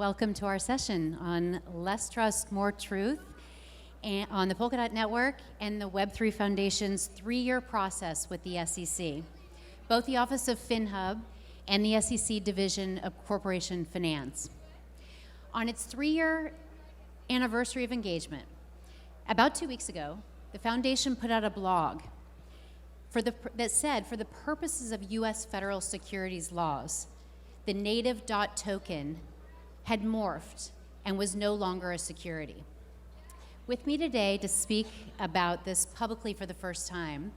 welcome to our session on Less Trust, More Truth and on the Polkadot Network and the Web3 Foundation's 3-year process with the SEC, both the Office of FinHub and the SEC Division of Corporation Finance. On its 3-year anniversary of engagement, about 2 weeks ago, the Foundation put out a blog that said, for the purposes of U.S. federal securities laws, the native DOT token had morphed and was no longer a security. With me today to speak about this publicly for the first time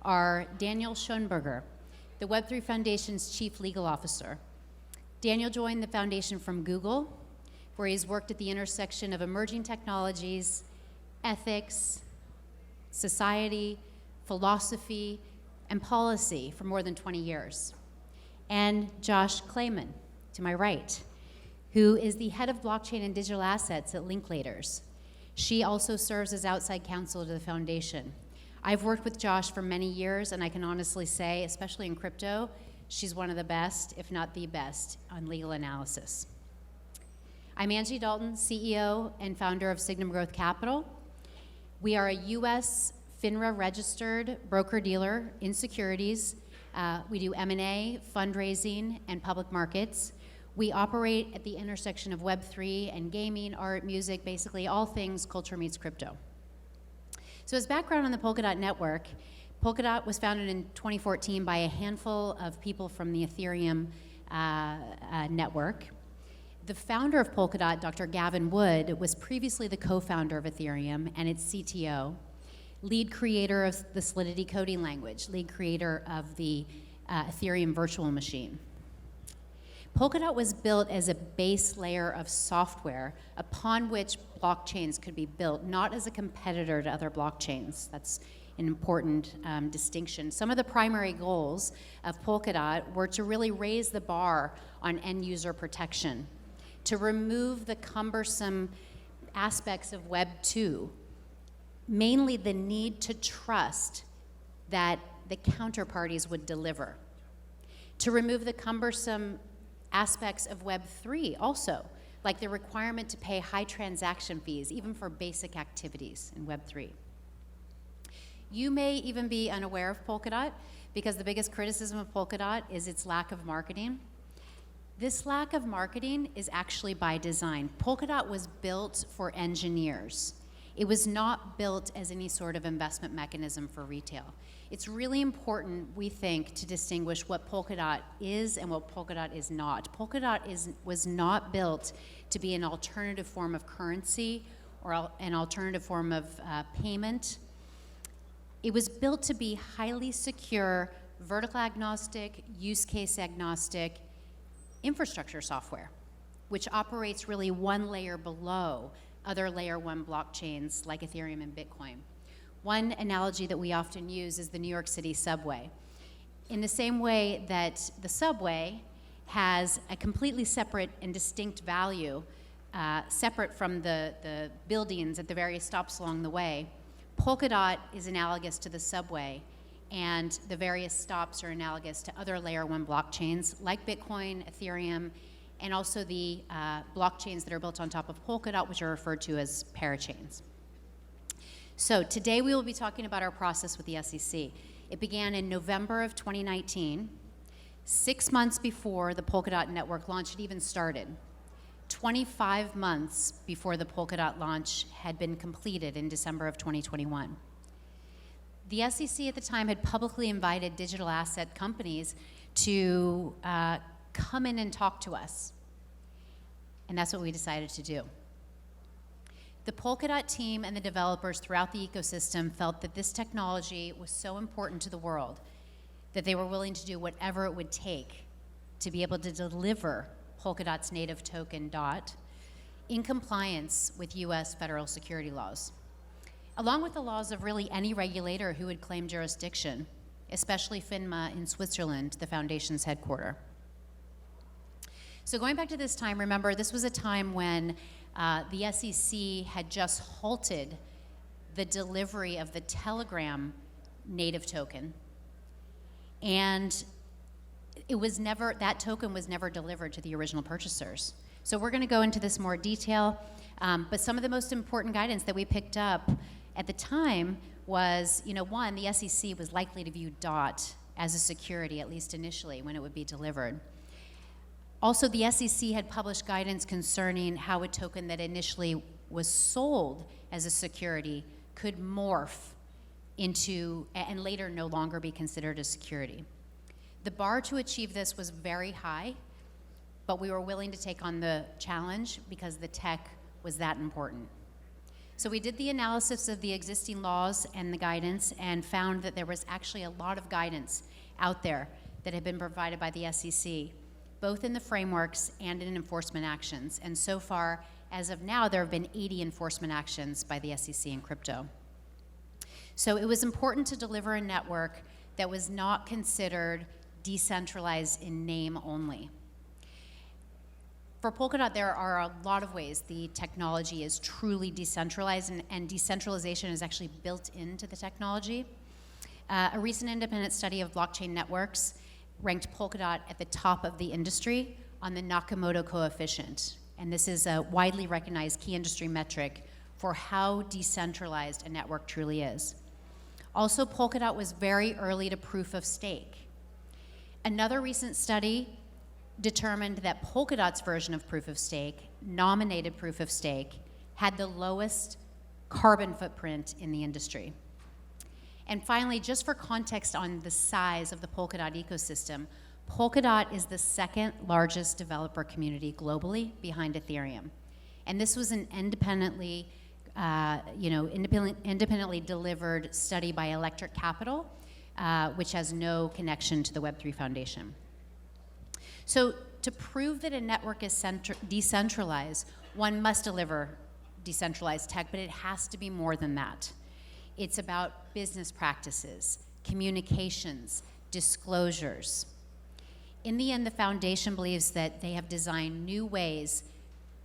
are Daniel Schoenberger, the Web3 Foundation's Chief Legal Officer. Daniel joined the Foundation from Google, where he's worked at the intersection of emerging technologies, ethics, society, philosophy, and policy for more than 20 years. And Josh Klayman, to my right, who is the head of blockchain and digital assets at Linklaters. She also serves as outside counsel to the Foundation. I've worked with Josh for many years, and I can honestly say, especially in crypto, she's one of the best, if not the best, on legal analysis. I'm Angie Dalton, CEO and founder of Signum Growth Capital. We are a U.S. FINRA-registered broker-dealer in securities. We do M&A, fundraising, and public markets. We operate at the intersection of Web3 and gaming, art, music, basically all things culture meets crypto. So as background on the Polkadot Network, Polkadot was founded in 2014 by a handful of people from the Ethereum network. The founder of Polkadot, Dr. Gavin Wood, was previously the co-founder of Ethereum and its CTO, lead creator of the Solidity coding language, lead creator of the Ethereum virtual machine. Polkadot was built as a base layer of software upon which blockchains could be built, not as a competitor to other blockchains. That's an important distinction. Some of the primary goals of Polkadot were to really raise the bar on end user protection, to remove the cumbersome aspects of Web 2, mainly the need to trust that the counterparties would deliver, to remove the cumbersome aspects of Web 3 also, like the requirement to pay high transaction fees, even for basic activities in Web 3. You may even be unaware of Polkadot because the biggest criticism of Polkadot is its lack of marketing. This lack of marketing is actually by design. Polkadot was built for engineers. It was not built as any sort of investment mechanism for retail. It's really important, we think, to distinguish what Polkadot is and what Polkadot is not. Polkadot was not built to be an alternative form of currency or an alternative form of payment. It was built to be highly secure, vertical agnostic, use case agnostic infrastructure software, which operates really one layer below other layer 1 blockchains like Ethereum and Bitcoin. One analogy that we often use is the New York City subway. In the same way that the subway has a completely separate and distinct value, separate from the buildings at the various stops along the way, Polkadot is analogous to the subway, and the various stops are analogous to other layer 1 blockchains like Bitcoin, Ethereum, and also the blockchains that are built on top of Polkadot, which are referred to as parachains. So today we will be talking about our process with the SEC. It began in November of 2019, 6 months before the Polkadot network launch had even started, 25 months before the Polkadot launch had been completed in December of 2021. The SEC at the time had publicly invited digital asset companies to come in and talk to us. And that's what we decided to do. The Polkadot team and the developers throughout the ecosystem felt that this technology was so important to the world that they were willing to do whatever it would take to be able to deliver Polkadot's native token DOT in compliance with US federal security laws, along with the laws of really any regulator who would claim jurisdiction, especially FINMA in Switzerland, the Foundation's headquarters. So going back to this time, remember, this was a time when the SEC had just halted the delivery of the Telegram native token. And that token was never delivered to the original purchasers. So we're going to go into this more detail, but some of the most important guidance that we picked up at the time was, one, the SEC was likely to view DOT as a security, at least initially, when it would be delivered. Also, the SEC had published guidance concerning how a token that initially was sold as a security could morph into, and later no longer be considered a security. The bar to achieve this was very high, but we were willing to take on the challenge because the tech was that important. So we did the analysis of the existing laws and the guidance and found that there was actually a lot of guidance out there that had been provided by the SEC, both in the frameworks and in enforcement actions. And so far, as of now, there have been 80 enforcement actions by the SEC in crypto. So it was important to deliver a network that was not considered decentralized in name only. For Polkadot, there are a lot of ways the technology is truly decentralized, and decentralization is actually built into the technology. A recent independent study of blockchain networks ranked Polkadot at the top of the industry on the Nakamoto coefficient. And this is a widely recognized key industry metric for how decentralized a network truly is. Also, Polkadot was very early to proof of stake. Another recent study determined that Polkadot's version of proof of stake, nominated proof of stake, had the lowest carbon footprint in the industry. And finally, just for context on the size of the Polkadot ecosystem, Polkadot is the second largest developer community globally behind Ethereum. And this was an independently delivered study by Electric Capital, which has no connection to the Web3 Foundation. So to prove that a network is decentralized, one must deliver decentralized tech, but it has to be more than that. It's about business practices, communications, disclosures. In the end, the foundation believes that they have designed new ways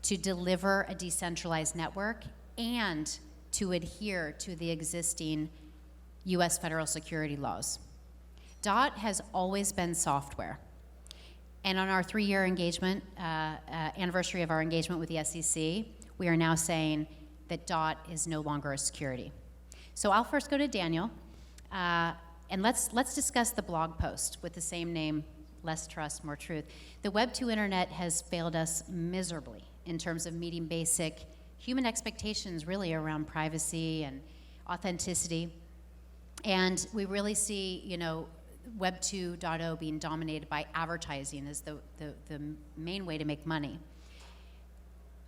to deliver a decentralized network and to adhere to the existing US federal security laws. DOT has always been software. And on our 3-year engagement, anniversary of our engagement with the SEC, we are now saying that DOT is no longer a security. So I'll first go to Daniel, and let's discuss the blog post with the same name, Less Trust, More Truth. The Web 2 internet has failed us miserably in terms of meeting basic human expectations really around privacy and authenticity. And we really see, Web 2.0 being dominated by advertising as the main way to make money.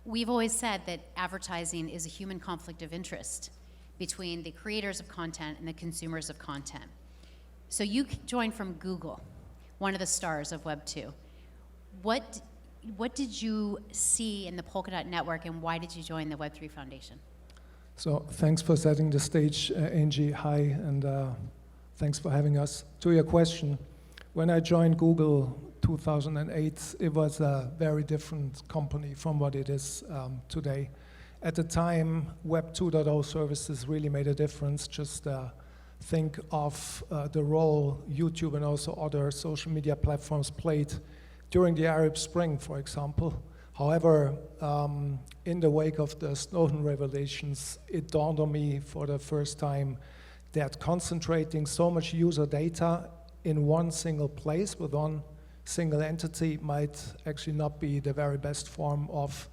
We've always said that advertising is a human conflict of interest between the creators of content and the consumers of content. So you joined from Google, one of the stars of Web 2. What did you see in the Polkadot network, and why did you join the Web3 Foundation? So thanks for setting the stage, Angie. Hi, and thanks for having us. To your question, when I joined Google 2008, it was a very different company from what it is today. At the time, Web 2.0 services really made a difference. Just think of the role YouTube and also other social media platforms played during the Arab Spring, for example. However, in the wake of the Snowden revelations, it dawned on me for the first time that concentrating so much user data in one single place with one single entity might actually not be the very best form of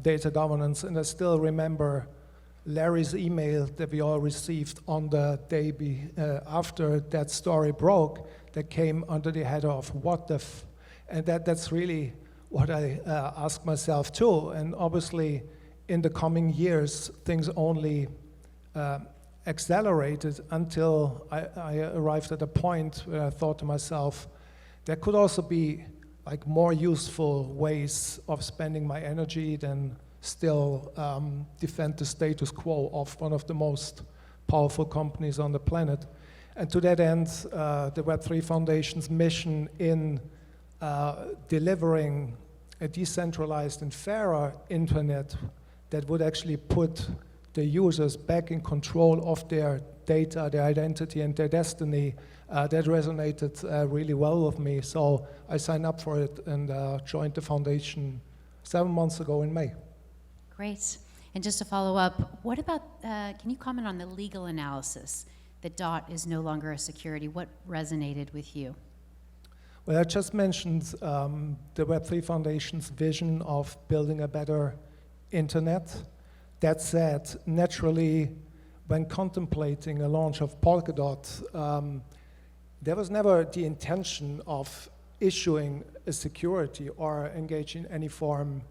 data governance. And I still remember Larry's email that we all received on the day after that story broke that came under the header of "What the f?" And that's really what I ask myself too. And obviously, in the coming years, things only accelerated until I arrived at a point where I thought to myself, there could also be like more useful ways of spending my energy than still defend the status quo of one of the most powerful companies on the planet. And to that end, the Web3 Foundation's mission in delivering a decentralized and fairer internet that would actually put the users back in control of their data, their identity, and their destiny, that resonated really well with me. So I signed up for it and joined the foundation 7 months ago in May. Great. And just to follow up, what about, can you comment on the legal analysis that DOT is no longer a security? What resonated with you? Well, I just mentioned the Web3 Foundation's vision of building a better internet. That said, naturally, when contemplating a launch of Polkadot, there was never the intention of issuing a security or engage in any form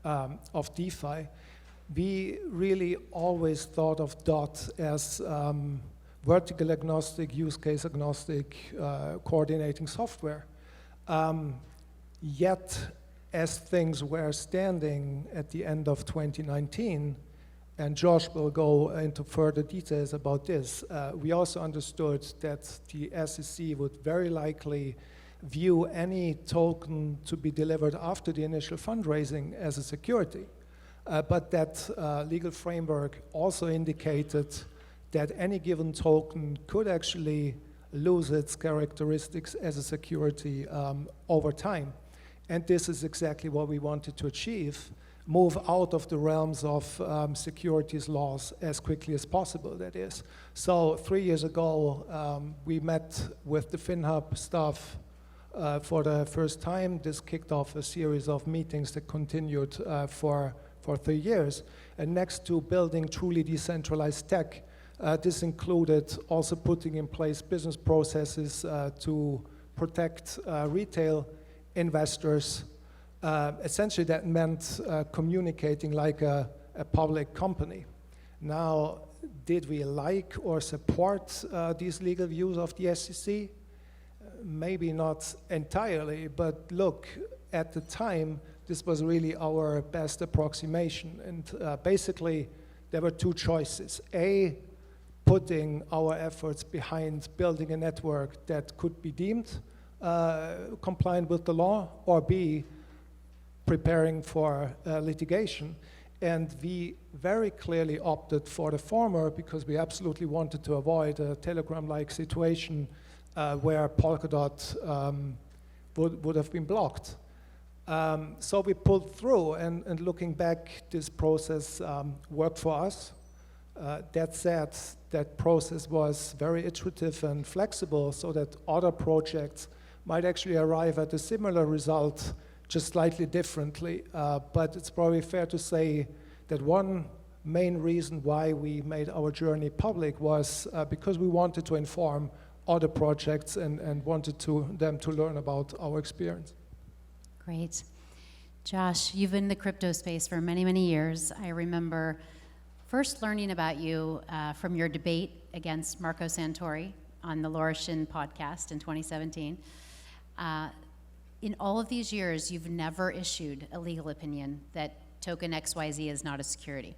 of DeFi. We really always thought of DOT as vertical agnostic, use case agnostic, coordinating software. Yet, as things were standing at the end of 2019, and Josh will go into further details about this, we also understood that the SEC would very likely view any token to be delivered after the initial fundraising as a security. But that legal framework also indicated that any given token could actually lose its characteristics as a security over time. And this is exactly what we wanted to achieve, move out of the realms of securities laws as quickly as possible, that is. So 3 years ago, we met with the FinHub staff for the first time. This kicked off a series of meetings that continued for 3 years. And next to building truly decentralized tech, this included also putting in place business processes to protect retail investors. Essentially, that meant communicating like a public company. Now, did we like or support these legal views of the SEC? Maybe not entirely, but look, at the time, this was really our best approximation. And basically, there were two choices. A, putting our efforts behind building a network that could be deemed compliant with the law, or B, preparing for litigation. And we very clearly opted for the former because we absolutely wanted to avoid a Telegram-like situation where Polkadot would have been blocked. So we pulled through, and looking back, this process worked for us. That said, that process was very iterative and flexible so that other projects might actually arrive at a similar result, just slightly differently. But it's probably fair to say that one main reason why we made our journey public was because we wanted to inform other projects and wanted them to learn about our experience. Great. Josh, you've been in the crypto space for many, many years. I remember first learning about you from your debate against Marco Santori on the Laura Shin podcast in 2017. In all of these years, you've never issued a legal opinion that token XYZ is not a security.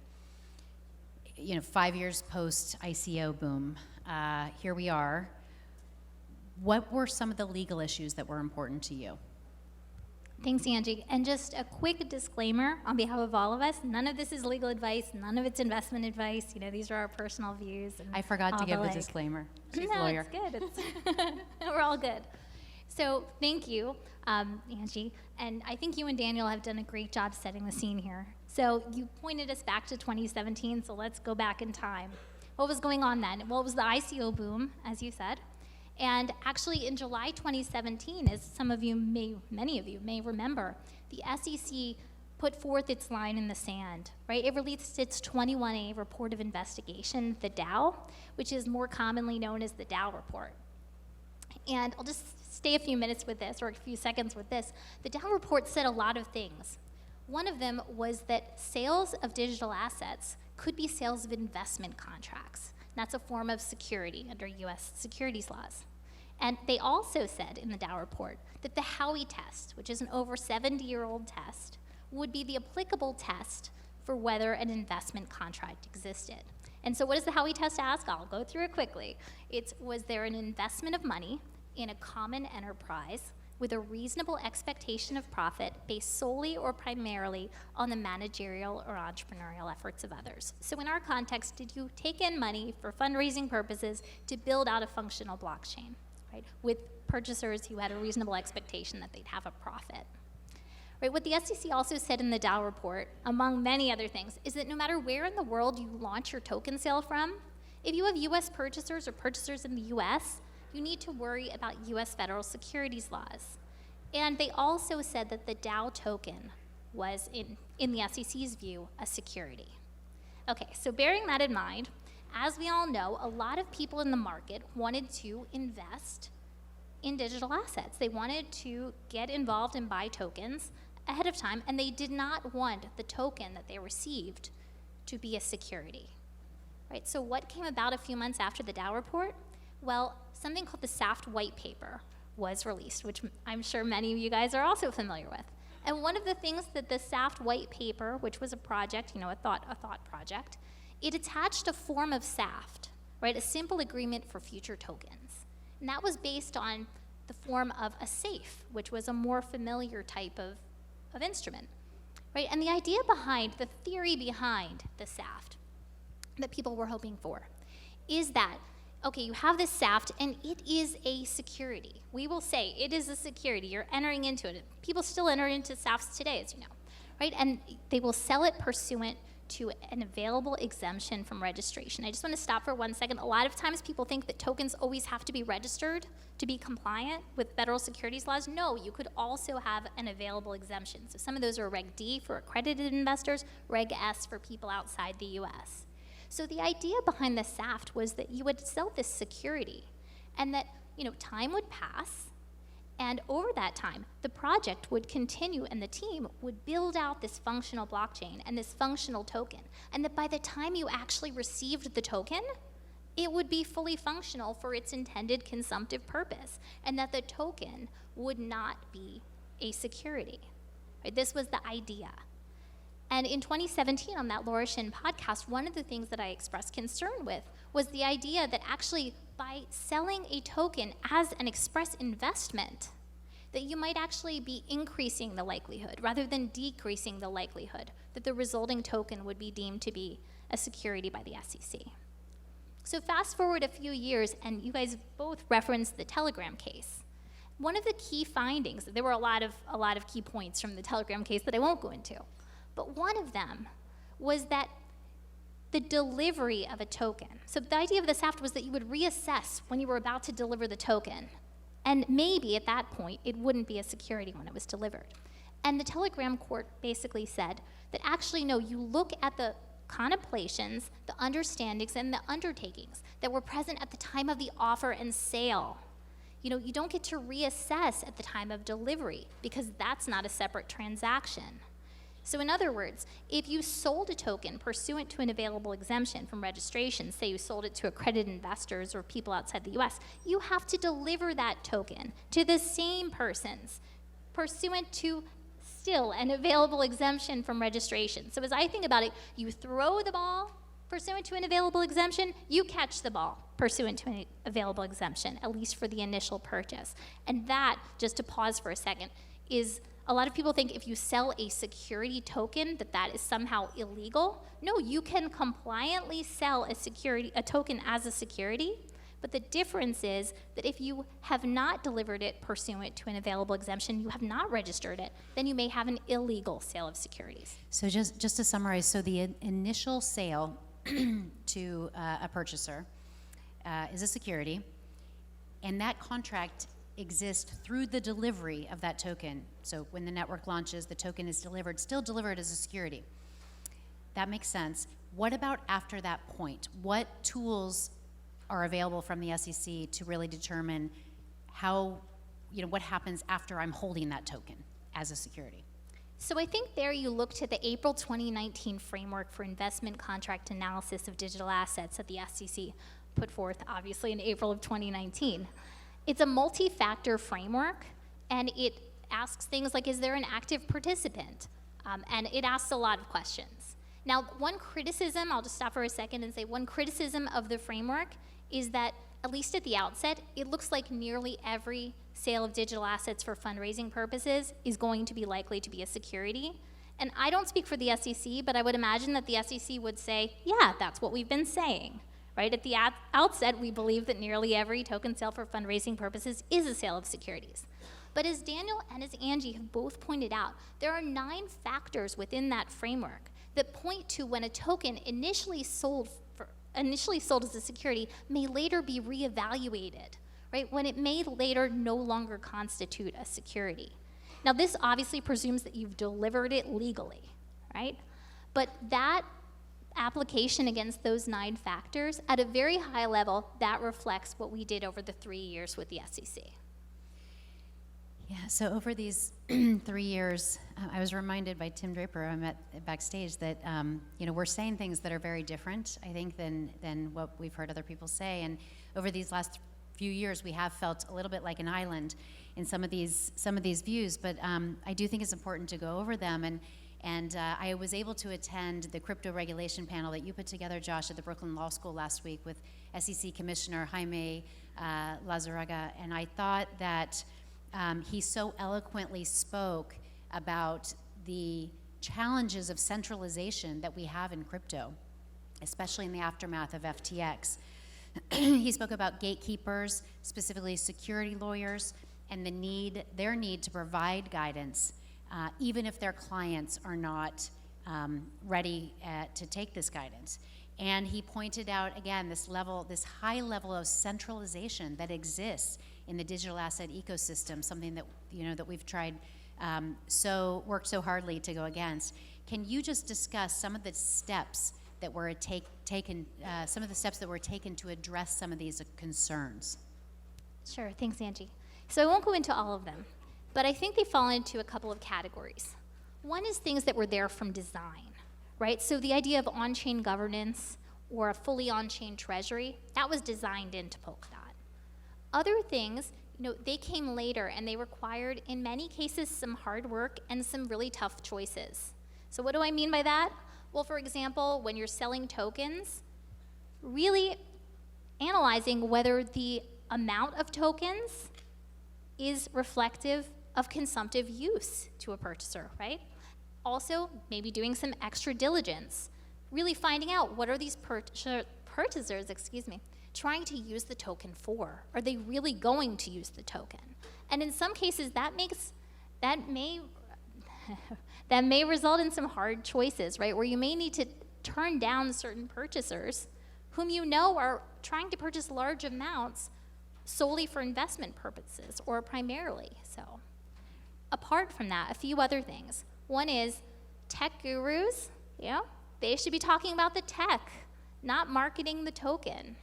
5 years post ICO boom, here we are. What were some of the legal issues that were important to you? Thanks, Angie. And just a quick disclaimer on behalf of all of us, none of this is legal advice, none of it's investment advice. These are our personal views. And I forgot to give the disclaimer. She's a no, lawyer. it's good. We're all good. So thank you, Angie. And I think you and Daniel have done a great job setting the scene here. So you pointed us back to 2017, so let's go back in time. What was going on then? Well, it was the ICO boom, as you said. And actually, in July 2017, as many of you may remember, the SEC put forth its line in the sand, right? It released its 21A report of investigation, the DAO, which is more commonly known as the DAO report. And I'll just stay a few minutes with this, or a few seconds with this. The DAO report said a lot of things. One of them was that sales of digital assets could be sales of investment contracts. That's a form of security under US securities laws. And they also said in the Dow report that the Howey test, which is an over 70-year-old test, would be the applicable test for whether an investment contract existed. And so what does the Howey test ask? I'll go through it quickly. Was there an investment of money in a common enterprise with a reasonable expectation of profit based solely or primarily on the managerial or entrepreneurial efforts of others. So in our context, did you take in money for fundraising purposes to build out a functional blockchain, right, with purchasers who had a reasonable expectation that they'd have a profit? Right, what the SEC also said in the Dow report, among many other things, is that no matter where in the world you launch your token sale from, if you have US purchasers or purchasers in the US, you need to worry about US federal securities laws. And they also said that the Dow token was, in the SEC's view, a security. Okay, so bearing that in mind, as we all know, a lot of people in the market wanted to invest in digital assets. They wanted to get involved and buy tokens ahead of time, and they did not want the token that they received to be a security. Right, so what came about a few months after the Dow report? Well, something called the SAFT white paper was released, which I'm sure many of you guys are also familiar with. And one of the things that the SAFT white paper, which was a project, a thought project, it attached a form of SAFT, right, a simple agreement for future tokens. And that was based on the form of a safe, which was a more familiar type of instrument, right? And the idea behind, the theory behind the SAFT that people were hoping for is that, okay, you have this SAFT and it is a security. We will say it is a security. You're entering into it. People still enter into SAFTs today, as you know, right? And they will sell it pursuant to an available exemption from registration. I just want to stop for 1 second. A lot of times people think that tokens always have to be registered to be compliant with federal securities laws. No, you could also have an available exemption. So some of those are Reg D for accredited investors, Reg S for people outside the US. So the idea behind the SAFT was that you would sell this security and that, time would pass, and over that time, the project would continue and the team would build out this functional blockchain and this functional token. And that by the time you actually received the token, it would be fully functional for its intended consumptive purpose, and that the token would not be a security. Right? This was the idea. And in 2017, on that Laura Shin podcast, one of the things that I expressed concern with was the idea that actually by selling a token as an express investment, that you might actually be increasing the likelihood rather than decreasing the likelihood that the resulting token would be deemed to be a security by the SEC. So fast forward a few years, and you guys both referenced the Telegram case. One of the key findings, there were a lot of key points from the Telegram case that I won't go into, but one of them was that the delivery of a token. So the idea of the SAFT was that you would reassess when you were about to deliver the token, and maybe at that point it wouldn't be a security when it was delivered. And the Telegram court basically said that actually no, you look at the contemplations, the understandings, and the undertakings that were present at the time of the offer and sale. You don't get to reassess at the time of delivery because that's not a separate transaction. So in other words, if you sold a token pursuant to an available exemption from registration, say you sold it to accredited investors or people outside the US, you have to deliver that token to the same persons pursuant to still an available exemption from registration. So as I think about it, you throw the ball pursuant to an available exemption, you catch the ball pursuant to an available exemption, at least for the initial purchase. And that, just to pause for a second, is a lot of people think if you sell a security token that is somehow illegal. No, you can compliantly sell a token as a security, but the difference is that if you have not delivered it pursuant to an available exemption, you have not registered it, then you may have an illegal sale of securities. So just to summarize, so the initial sale to a purchaser is a security, and that contract exist through the delivery of that token. So when the network launches, the token is delivered, still delivered as a security. That makes sense. What about after that point? What tools are available from the SEC to really determine how, what happens after I'm holding that token as a security? So I think there you look to the April 2019 framework for investment contract analysis of digital assets that the SEC put forth, obviously, in April of 2019. It's a multi-factor framework, and it asks things like, is there an active participant? And it asks a lot of questions. Now, one criticism, I'll just stop for a second and say, one criticism of the framework is that, at least at the outset, it looks like nearly every sale of digital assets for fundraising purposes is going to be likely to be a security. And I don't speak for the SEC, but I would imagine that the SEC would say, yeah, that's what we've been saying. Right? At the outset, we believe that nearly every token sale for fundraising purposes is a sale of securities. But as Daniel and as Angie have both pointed out, there are 9 factors within that framework that point to when a token initially sold as a security may later be reevaluated, right? When it may later no longer constitute a security. Now, this obviously presumes that you've delivered it legally, right? But that application against those 9 factors, at a very high level, that reflects what we did over the 3 years with the SEC. Yeah, so over these 3 years, I was reminded by Tim Draper, I met backstage, that we're saying things that are very different, I think, than what we've heard other people say. And over these last few years, we have felt a little bit like an island in some of these views. But I do think it's important to go over them. And I was able to attend the crypto regulation panel that you put together, Josh, at the Brooklyn Law School last week with SEC Commissioner Jaime Lizarraga, and I thought that he so eloquently spoke about the challenges of centralization that we have in crypto, especially in the aftermath of FTX. He spoke about gatekeepers, specifically security lawyers, and their need to provide guidance, even if their clients are not ready to take this guidance. And he pointed out, again, this high level of centralization that exists in the digital asset ecosystem, something that that we've tried worked so hardly to go against. Can you just discuss some of the steps that were taken to address some of these concerns? Sure, thanks, Angie. So I won't go into all of them, but I think they fall into a couple of categories. One is things that were there from design, right? So the idea of on-chain governance or a fully on-chain treasury, that was designed into Polkadot. Other things, they came later, and they required, in many cases, some hard work and some really tough choices. So what do I mean by that? Well, for example, when you're selling tokens, really analyzing whether the amount of tokens is reflective of consumptive use to a purchaser, right? Also, maybe doing some extra diligence, really finding out what are these purchasers, trying to use the token for? Are they really going to use the token? And in some cases, that may result in some hard choices, right? Where you may need to turn down certain purchasers whom are trying to purchase large amounts solely for investment purposes or primarily. So apart from that, a few other things. One is tech gurus, they should be talking about the tech, not marketing the token.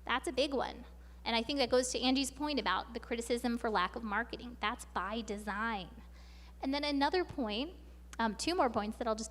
That's a big one. And I think that goes to Angie's point about the criticism for lack of marketing. That's by design. And then another point, 2 more points that I'll just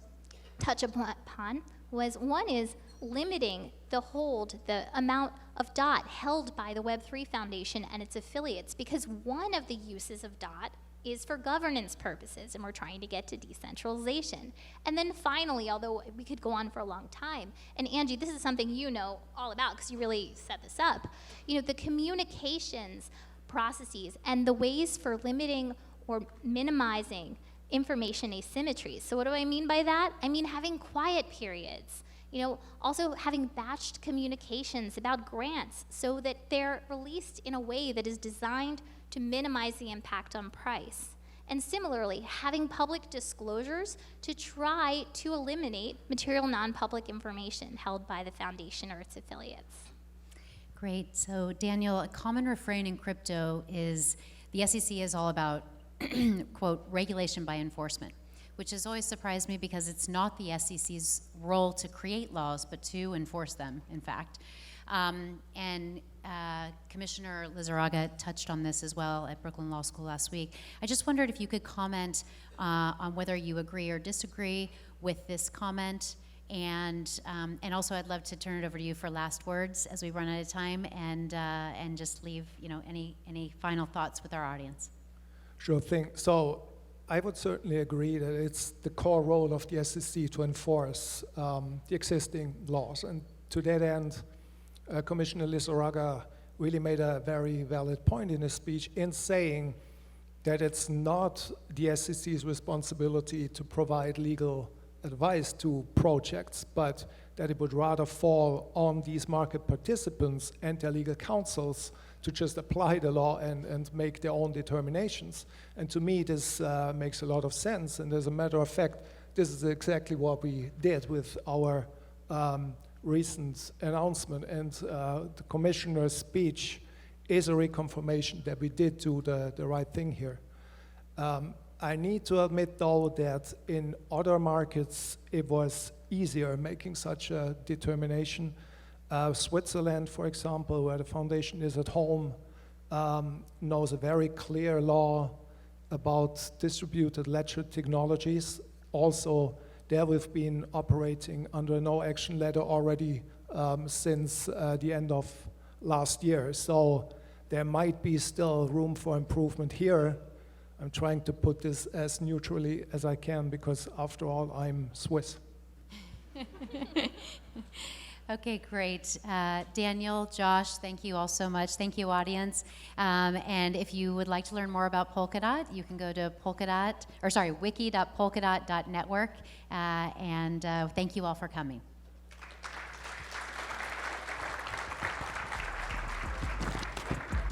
touch upon, one is limiting the amount of DOT held by the Web3 Foundation and its affiliates, because one of the uses of DOT is for governance purposes, and we're trying to get to decentralization. And then finally, although we could go on for a long time, and Angie, this is something you know all about because you really set this up, the communications processes and the ways for limiting or minimizing information asymmetries. So what do I mean by that? I mean having quiet periods, also having batched communications about grants so that they're released in a way that is designed to minimize the impact on price. And similarly, having public disclosures to try to eliminate material non-public information held by the foundation or its affiliates. Great. So Daniel, a common refrain in crypto is the SEC is all about, quote, regulation by enforcement, which has always surprised me because it's not the SEC's role to create laws, but to enforce them, in fact. And Commissioner Lizarraga touched on this as well at Brooklyn Law School last week. I just wondered if you could comment on whether you agree or disagree with this comment, and also I'd love to turn it over to you for last words as we run out of time, and just leave any final thoughts with our audience. Sure thing. So I would certainly agree that it's the core role of the SEC to enforce the existing laws, and to that end, Commissioner Lizarraga really made a very valid point in his speech in saying that it's not the SEC's responsibility to provide legal advice to projects, but that it would rather fall on these market participants and their legal counsels to just apply the law and make their own determinations. And to me, this makes a lot of sense. And as a matter of fact, this is exactly what we did with our recent announcement. And the commissioner's speech is a reconfirmation that we did do the right thing here. I need to admit, though, that in other markets, it was easier making such a determination. Switzerland, for example, where the foundation is at home, knows a very clear law about distributed ledger technologies. Also, there we've been operating under a no action letter already since the end of last year. So there might be still room for improvement here. I'm trying to put this as neutrally as I can because, after all, I'm Swiss. Okay, great. Daniel, Josh, thank you all so much. Thank you, audience. And if you would like to learn more about Polkadot, you can go to wiki.polkadot.network. And thank you all for coming.